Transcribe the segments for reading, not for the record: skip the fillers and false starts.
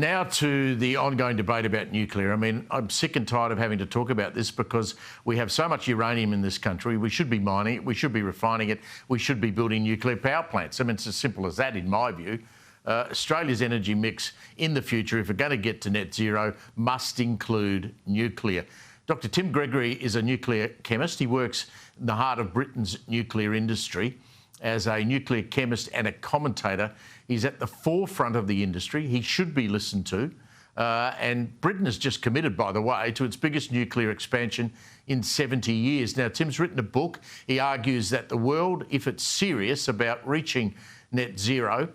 Now to the ongoing debate about nuclear. I mean, I'm sick and tired of having to talk about this because we have so much uranium in this country. We should be mining it, we should be refining it, we should be building nuclear power plants. I mean, it's as simple as that in my view. Australia's energy mix in the future, if we're going to get to net zero, must include nuclear. Dr Tim Gregory is a nuclear chemist. He works in the heart of Britain's nuclear industry. As a nuclear chemist and a commentator, he's at the forefront of the industry. He should be listened to. And Britain has just committed, by the way, to its biggest nuclear expansion in 70 years. Now, Tim's written a book. He argues that the world, if it's serious about reaching net zero,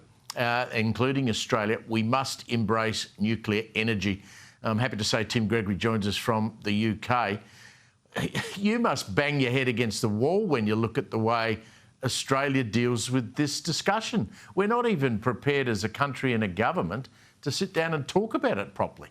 including Australia, we must embrace nuclear energy. I'm happy to say Tim Gregory joins us from the UK. You must bang your head against the wall when you look at the way Australia deals with this discussion. We're not even prepared as a country and a government to sit down and talk about it properly.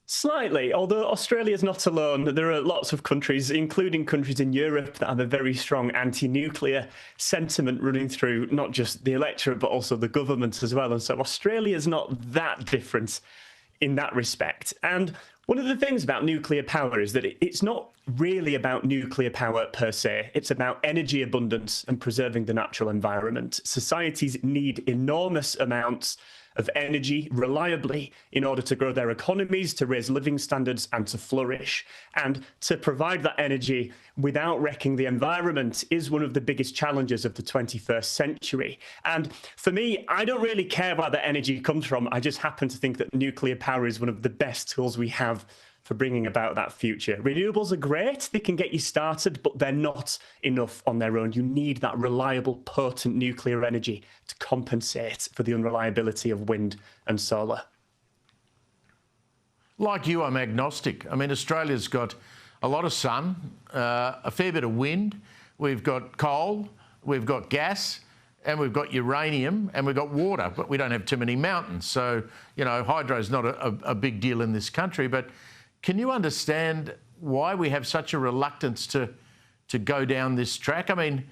Slightly, although Australia is not alone. There are lots of countries, including countries in Europe, that have a very strong anti-nuclear sentiment running through not just the electorate, but also the government as well. And so Australia is not that different in that respect. And one of the things about nuclear power is that it's not really about nuclear power per se. It's about energy abundance and preserving the natural environment. Societies need enormous amounts of energy reliably in order to grow their economies, to raise living standards and to flourish. And to provide that energy without wrecking the environment is one of the biggest challenges of the 21st century. And for me, I don't really care where that energy comes from. I just happen to think that nuclear power is one of the best tools we have for bringing about that future. Renewables are great, they can get you started, but they're not enough on their own. You need that reliable, potent nuclear energy to compensate for the unreliability of wind and solar. Like you, I'm agnostic. I mean, Australia's got a lot of sun, a fair bit of wind, we've got coal, we've got gas, and we've got uranium, and we've got water, but we don't have too many mountains. So, you know, hydro's not a big deal in this country, but can you understand why we have such a reluctance to go down this track? I mean,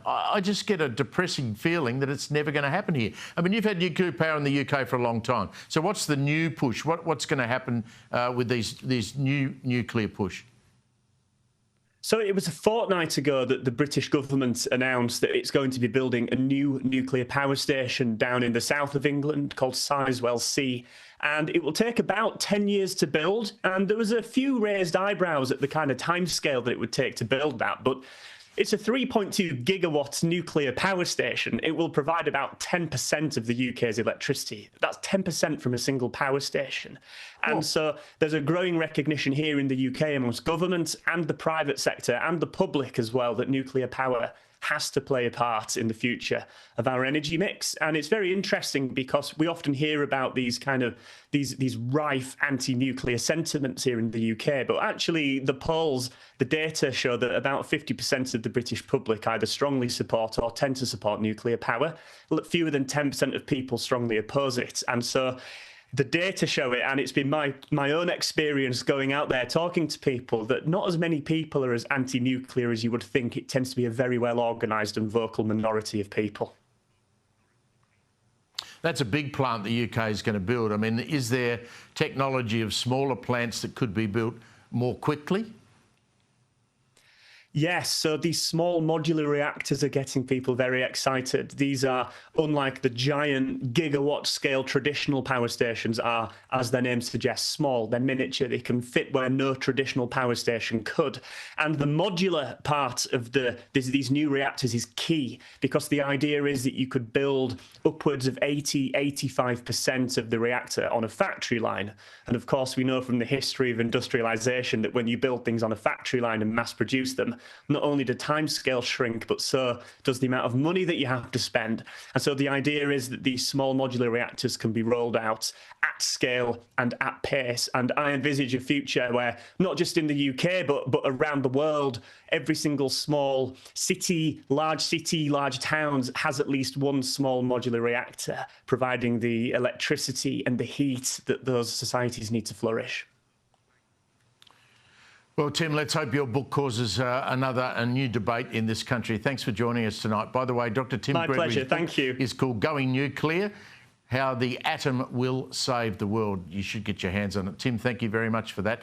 I just get a depressing feeling that it's never going to happen here. I mean, you've had nuclear power in the UK for a long time. So what's the new push? What's going to happen with these new nuclear push? So it was a fortnight ago that the British government announced that it's going to be building a new nuclear power station down in the south of England called Sizewell C. And it will take about 10 years to build. And there was a few raised eyebrows at the kind of timescale that it would take to build that. But it's a 3.2 gigawatt nuclear power station. It will provide about 10% of the UK's electricity. That's 10% from a single power station. And so there's a growing recognition here in the UK amongst government and the private sector and the public as well that nuclear power has to play a part in the future of our energy mix. And it's very interesting because we often hear about these kind of these rife anti-nuclear sentiments here in the UK, but actually the polls, the data show that about 50% of the British public either strongly support or tend to support nuclear power. Fewer than 10% of people strongly oppose it. And so the data show it, and it's been my own experience going out there talking to people that not as many people are as anti-nuclear as you would think. It tends to be a very well organised and vocal minority of people. That's a big plant the UK is going to build. I mean, is there technology of smaller plants that could be built more quickly? Yes, so these small modular reactors are getting people very excited. These are, unlike the giant gigawatt scale traditional power stations are, as their name suggests, small. They're miniature. They can fit where no traditional power station could. And the modular part of these new reactors is key because the idea is that you could build upwards of 85% of the reactor on a factory line. And of course, we know from the history of industrialization that when you build things on a factory line and mass produce them, not only do timescales shrink, but so does the amount of money that you have to spend. And so the idea is that these small modular reactors can be rolled out at scale and at pace. And I envisage a future where not just in the UK, but around the world, every single small city, large towns has at least one small modular reactor, providing the electricity and the heat that those societies need to flourish. Well, Tim, let's hope your book causes a new debate in this country. Thanks for joining us tonight. By the way, Dr. Tim Gregory's pleasure. Thank you. Is called Going Nuclear. how the atom will save the world. You should get your hands on it. Tim, thank you very much for that.